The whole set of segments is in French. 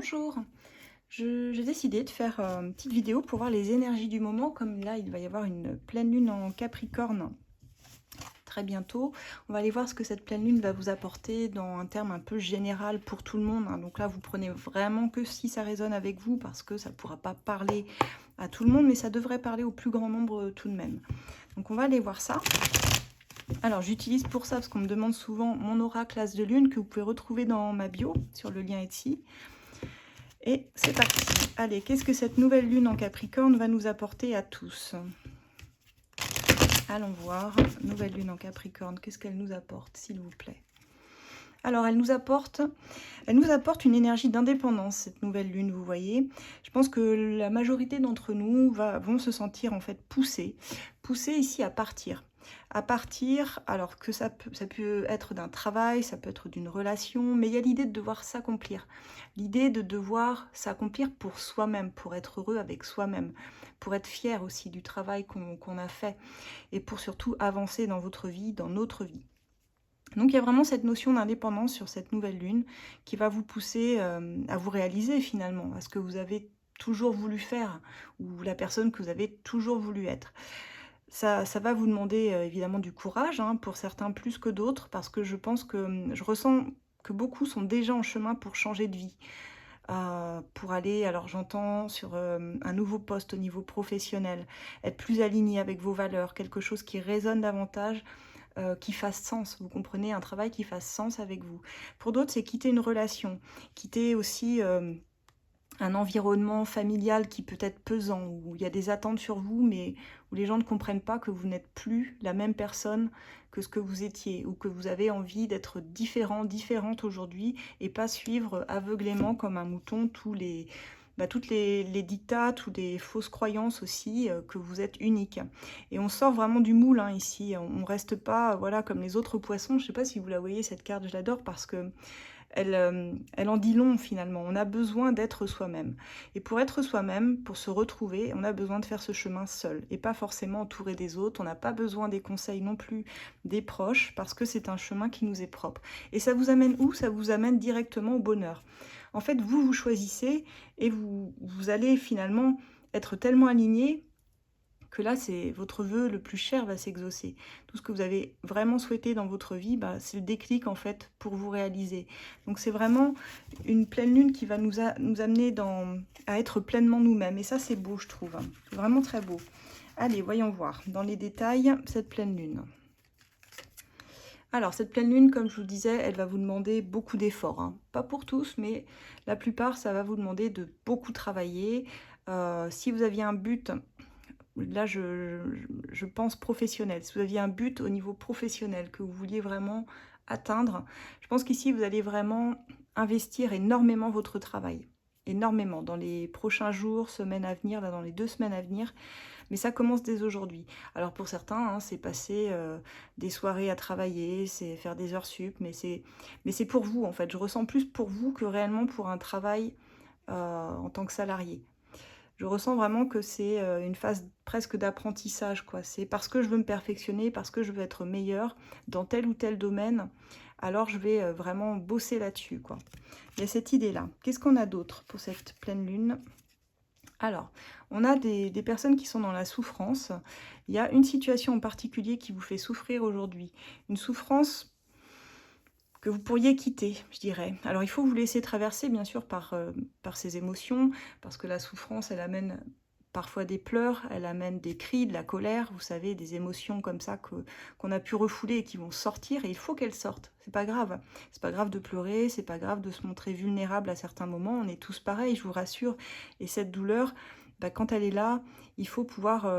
Bonjour, j'ai décidé de faire une petite vidéo pour voir les énergies du moment, comme là il va y avoir une pleine lune en Capricorne très bientôt. On va aller voir ce que cette pleine lune va vous apporter dans un terme un peu général pour tout le monde, hein. Donc là vous prenez vraiment que si ça résonne avec vous, parce que ça ne pourra pas parler à tout le monde, mais ça devrait parler au plus grand nombre tout de même. Donc on va aller voir ça. Alors j'utilise pour ça, parce qu'on me demande souvent, mon oracle As de lune que vous pouvez retrouver dans ma bio sur le lien Etsy. Et c'est parti. Allez, qu'est-ce que cette nouvelle lune en Capricorne va nous apporter à tous? Allons voir. Nouvelle lune en Capricorne, qu'est-ce qu'elle nous apporte, s'il vous plaît? Alors, elle nous apporte une énergie d'indépendance, cette nouvelle lune, vous voyez. Je pense que la majorité d'entre nous vont se sentir en fait poussés ici à partir. Alors que ça peut être d'un travail, ça peut être d'une relation, mais il y a l'idée de devoir s'accomplir. L'idée de devoir s'accomplir pour soi-même, pour être heureux avec soi-même, pour être fier aussi du travail qu'on a fait, et pour surtout avancer dans votre vie, dans notre vie. Donc il y a vraiment cette notion d'indépendance sur cette nouvelle lune qui va vous pousser à vous réaliser finalement, à ce que vous avez toujours voulu faire, ou la personne que vous avez toujours voulu être. Ça va vous demander évidemment du courage, hein, pour certains plus que d'autres, parce que je pense que je ressens que beaucoup sont déjà en chemin pour changer de vie. Pour aller, alors j'entends sur un nouveau poste au niveau professionnel, être plus aligné avec vos valeurs, quelque chose qui résonne davantage, qui fasse sens, vous comprenez, un travail qui fasse sens avec vous. Pour d'autres, c'est quitter une relation, quitter aussi un environnement familial qui peut être pesant, où il y a des attentes sur vous, mais où les gens ne comprennent pas que vous n'êtes plus la même personne que ce que vous étiez, ou que vous avez envie d'être différente aujourd'hui, et pas suivre aveuglément comme un mouton toutes les dictats, toutes les fausses croyances aussi, que vous êtes unique. Et on sort vraiment du moule, hein, ici, on reste pas voilà, comme les autres poissons. Je sais pas si vous la voyez, cette carte, je l'adore parce que elle en dit long finalement. On a besoin d'être soi-même. Et pour être soi-même, pour se retrouver, on a besoin de faire ce chemin seul et pas forcément entouré des autres. On n'a pas besoin des conseils non plus des proches, parce que c'est un chemin qui nous est propre. Et ça vous amène où? Ça vous amène directement au bonheur. En fait, vous choisissez, et vous allez finalement être tellement aligné que là, c'est votre vœu le plus cher va s'exaucer. Tout ce que vous avez vraiment souhaité dans votre vie, c'est le déclic en fait pour vous réaliser. Donc c'est vraiment une pleine lune qui va nous amener à être pleinement nous-mêmes. Et ça, c'est beau, je trouve, hein. C'est vraiment très beau. Allez, voyons voir dans les détails cette pleine lune. Alors, cette pleine lune, comme je vous disais, elle va vous demander beaucoup d'efforts, hein. Pas pour tous, mais la plupart, ça va vous demander de beaucoup travailler. Si vous aviez un but, là, je pense professionnel. Si vous aviez un but au niveau professionnel que vous vouliez vraiment atteindre, je pense qu'ici, vous allez vraiment investir énormément votre travail. Énormément, dans les prochains jours, semaines à venir, là, dans les 2 semaines à venir. Mais ça commence dès aujourd'hui. Alors pour certains, hein, c'est passer des soirées à travailler, c'est faire des heures sup, mais c'est pour vous en fait. Je ressens plus pour vous que réellement pour un travail en tant que salarié. Je ressens vraiment que c'est une phase presque d'apprentissage, quoi. C'est parce que je veux me perfectionner, parce que je veux être meilleure dans tel ou tel domaine, alors je vais vraiment bosser là-dessus, quoi. Il y a cette idée-là. Qu'est-ce qu'on a d'autre pour cette pleine lune? Alors, on a des personnes qui sont dans la souffrance. Il y a une situation en particulier qui vous fait souffrir aujourd'hui. Une souffrance que vous pourriez quitter, je dirais. Alors, il faut vous laisser traverser, bien sûr, par ces émotions, parce que la souffrance, elle amène parfois des pleurs, elle amène des cris, de la colère, vous savez, des émotions comme ça qu'on a pu refouler et qui vont sortir, et il faut qu'elles sortent. C'est pas grave. C'est pas grave de pleurer, c'est pas grave de se montrer vulnérable à certains moments, on est tous pareils, je vous rassure. Et cette douleur, quand elle est là, il faut pouvoir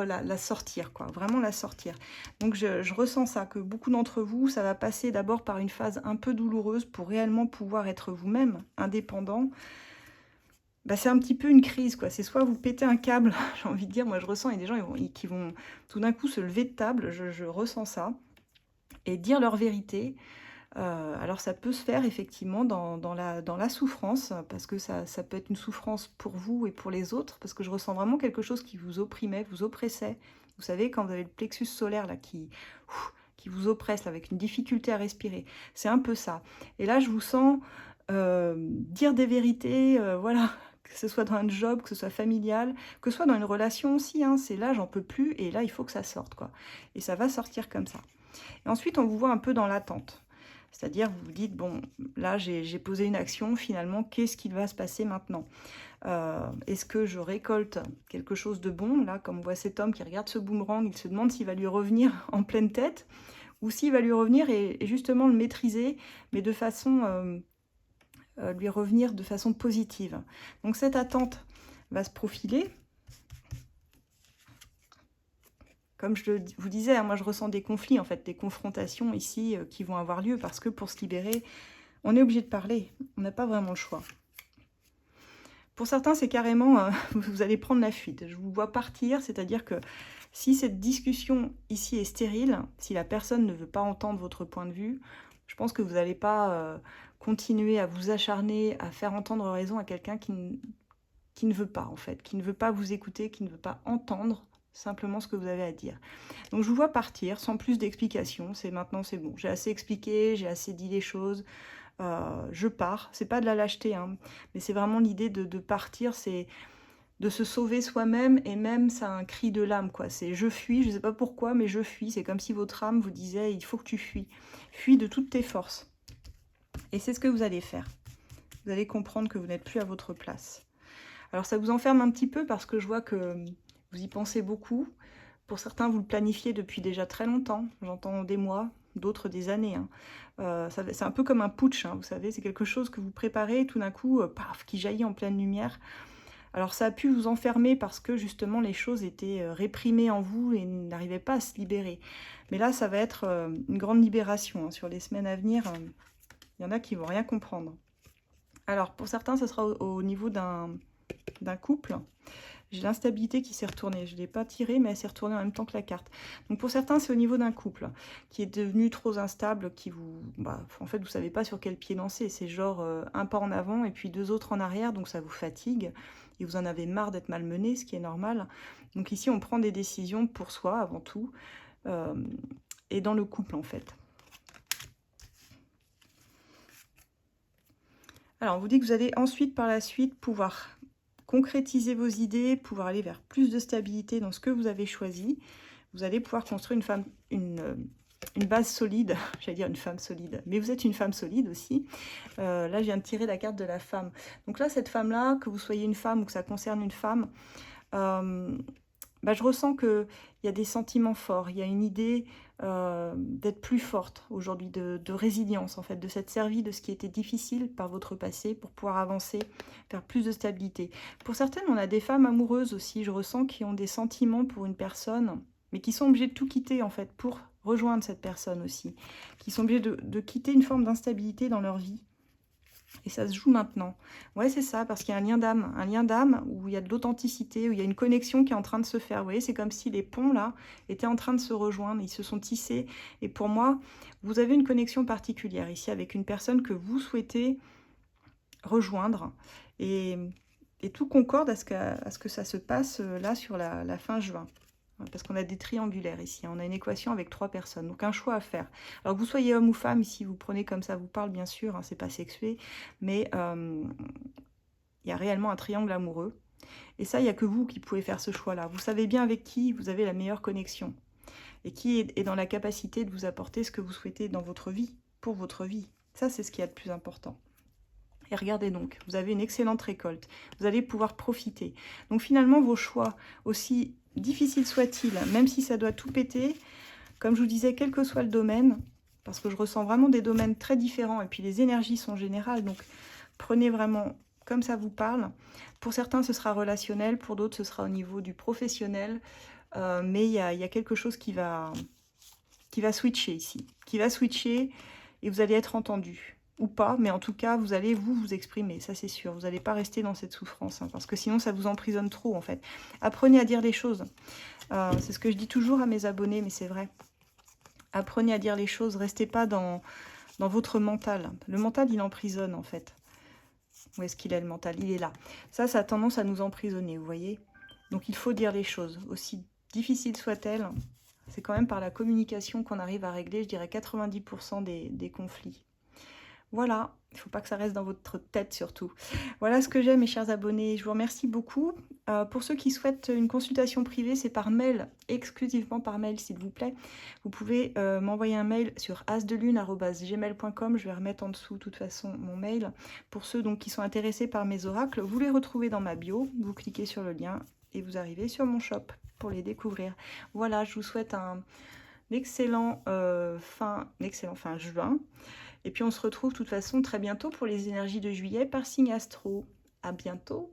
la sortir, quoi, vraiment la sortir. Donc je ressens ça, que beaucoup d'entre vous, ça va passer d'abord par une phase un peu douloureuse pour réellement pouvoir être vous-même, indépendant. C'est un petit peu une crise, quoi. C'est soit vous pétez un câble, j'ai envie de dire, moi je ressens, il y a des gens qui vont tout d'un coup se lever de table, je ressens ça, et dire leur vérité. Alors ça peut se faire effectivement dans la souffrance, parce que ça peut être une souffrance pour vous et pour les autres, parce que je ressens vraiment quelque chose qui vous opprimait, vous oppressait. Vous savez, quand vous avez le plexus solaire là qui vous oppresse là, avec une difficulté à respirer, c'est un peu ça. Et là, je vous sens dire des vérités, voilà, que ce soit dans un job, que ce soit familial, que ce soit dans une relation aussi, hein. C'est là, j'en peux plus et là, il faut que ça sorte, quoi. Et ça va sortir comme ça. Et ensuite, on vous voit un peu dans l'attente. C'est-à-dire, vous vous dites, bon, là, j'ai posé une action, finalement, qu'est-ce qui va se passer maintenant? Est-ce que je récolte quelque chose de bon? Là, comme on voit cet homme qui regarde ce boomerang, il se demande s'il va lui revenir en pleine tête, ou s'il va lui revenir et justement le maîtriser, mais de façon, lui revenir de façon positive. Donc cette attente va se profiler. Comme je vous disais, hein, moi je ressens des conflits, en fait, des confrontations ici qui vont avoir lieu, parce que pour se libérer, on est obligé de parler, on n'a pas vraiment le choix. Pour certains, c'est carrément, vous allez prendre la fuite. Je vous vois partir, c'est-à-dire que si cette discussion ici est stérile, si la personne ne veut pas entendre votre point de vue, je pense que vous n'allez pas continuer à vous acharner, à faire entendre raison à quelqu'un qui ne veut pas, en fait, qui ne veut pas vous écouter, qui ne veut pas entendre simplement ce que vous avez à dire. Donc je vous vois partir sans plus d'explications. C'est maintenant, c'est bon. J'ai assez expliqué, j'ai assez dit les choses. Je pars. C'est pas de la lâcheté, hein, mais c'est vraiment l'idée de partir, c'est de se sauver soi-même, et même c'est un cri de l'âme, quoi. C'est je fuis, je sais pas pourquoi, mais je fuis. C'est comme si votre âme vous disait il faut que tu fuis. Fuis de toutes tes forces. Et c'est ce que vous allez faire. Vous allez comprendre que vous n'êtes plus à votre place. Alors ça vous enferme un petit peu parce que je vois que vous y pensez beaucoup. Pour certains, vous le planifiez depuis déjà très longtemps. J'entends des mois, d'autres des années, hein. C'est un peu comme un putsch, hein, vous savez. C'est quelque chose que vous préparez et tout d'un coup, paf, qui jaillit en pleine lumière. Alors ça a pu vous enfermer parce que justement les choses étaient réprimées en vous et n'arrivaient pas à se libérer. Mais là, ça va être une grande libération, hein. Sur les semaines à venir, il y en a qui vont rien comprendre. Alors pour certains, ce sera au niveau d'un couple. J'ai l'instabilité qui s'est retournée. Je ne l'ai pas tirée, mais elle s'est retournée en même temps que la carte. Donc pour certains, c'est au niveau d'un couple qui est devenu trop instable, qui vous... en fait, vous ne savez pas sur quel pied lancer. C'est genre un pas en avant et puis deux autres en arrière, donc ça vous fatigue. Et vous en avez marre d'être malmené, ce qui est normal. Donc ici, on prend des décisions pour soi, avant tout, et dans le couple, en fait. Alors, on vous dit que vous allez ensuite, par la suite, pouvoir concrétiser vos idées, pouvoir aller vers plus de stabilité dans ce que vous avez choisi. Vous allez pouvoir construire une base solide, j'allais dire une femme solide, mais vous êtes une femme solide aussi. Là, je viens de tirer la carte de la femme. Donc là, cette femme-là, que vous soyez une femme ou que ça concerne une femme, je ressens qu'il y a des sentiments forts, il y a une idée d'être plus forte aujourd'hui, de résilience en fait, de s'être servi de ce qui était difficile par votre passé pour pouvoir avancer vers plus de stabilité. Pour certaines, on a des femmes amoureuses aussi, je ressens, qui ont des sentiments pour une personne, mais qui sont obligées de tout quitter en fait pour rejoindre cette personne aussi, qui sont obligées de quitter une forme d'instabilité dans leur vie. Et ça se joue maintenant. Ouais, c'est ça, parce qu'il y a un lien d'âme où il y a de l'authenticité, où il y a une connexion qui est en train de se faire. Vous voyez, c'est comme si les ponts, là, étaient en train de se rejoindre, ils se sont tissés. Et pour moi, vous avez une connexion particulière ici avec une personne que vous souhaitez rejoindre. Et tout concorde à ce que ça se passe là sur la fin juin. Parce qu'on a des triangulaires ici, on a une équation avec 3 personnes, donc un choix à faire. Alors que vous soyez homme ou femme, ici vous prenez comme ça vous parle bien sûr, hein, c'est pas sexué, mais il y a réellement un triangle amoureux. Et ça, il n'y a que vous qui pouvez faire ce choix-là. Vous savez bien avec qui vous avez la meilleure connexion. Et qui est dans la capacité de vous apporter ce que vous souhaitez dans votre vie, pour votre vie. Ça, c'est ce qu'il y a de plus important. Et regardez donc, vous avez une excellente récolte. Vous allez pouvoir profiter. Donc finalement, vos choix, aussi difficiles soient-ils, même si ça doit tout péter, comme je vous disais, quel que soit le domaine, parce que je ressens vraiment des domaines très différents, et puis les énergies sont générales, donc prenez vraiment comme ça vous parle. Pour certains, ce sera relationnel, pour d'autres, ce sera au niveau du professionnel, mais il y a quelque chose qui va switcher ici, qui va switcher, et vous allez être entendu. Ou pas, mais en tout cas, vous allez vous exprimer, ça c'est sûr. Vous n'allez pas rester dans cette souffrance, hein, parce que sinon ça vous emprisonne trop en fait. Apprenez à dire les choses. C'est ce que je dis toujours à mes abonnés, mais c'est vrai. Apprenez à dire les choses, restez pas dans votre mental. Le mental, il emprisonne en fait. Où est-ce qu'il est le mental? Il est là. Ça a tendance à nous emprisonner, vous voyez. Donc il faut dire les choses, aussi difficiles soient-elles. C'est quand même par la communication qu'on arrive à régler, je dirais, 90% des conflits. Voilà, Il ne faut pas que ça reste dans votre tête surtout. Voilà ce que j'ai, mes chers abonnés. Je vous remercie beaucoup. Pour ceux qui souhaitent une consultation privée, c'est par mail, exclusivement par mail s'il vous plaît. Vous pouvez m'envoyer un mail sur asdelune@gmail.com. Je vais remettre en dessous de toute façon mon mail. Pour ceux donc qui sont intéressés par mes oracles, vous les retrouvez dans ma bio. Vous cliquez sur le lien et vous arrivez sur mon shop pour les découvrir. Voilà, je vous souhaite un excellent fin juin. Et puis on se retrouve de toute façon très bientôt pour les énergies de juillet par signe astro. À bientôt!